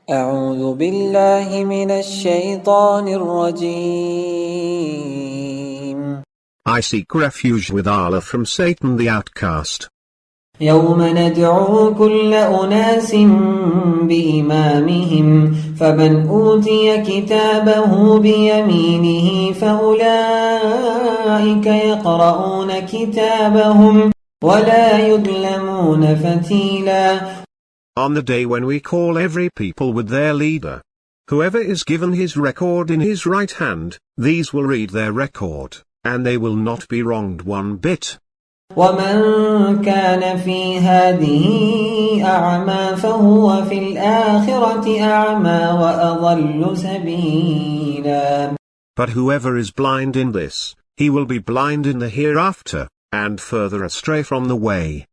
أعوذ بالله من الشيطان الرجيم. I seek refuge with Allah from Satan the outcast. يوم ندعو كل أناس بإمامهم فمن أوتي كتابه بيمينه فأولئك يقرؤون كتابهم ولا يظلمون فتيلا. On the day when we call every people with their leader, whoever is given his record in his right hand, these will read their record, and they will not be wronged one bit. ومن كان في هذه أعمى فهو في الآخرة أعمى وأضل سبيلا. But whoever is blind in this, he will be blind in the hereafter, and further astray from the way.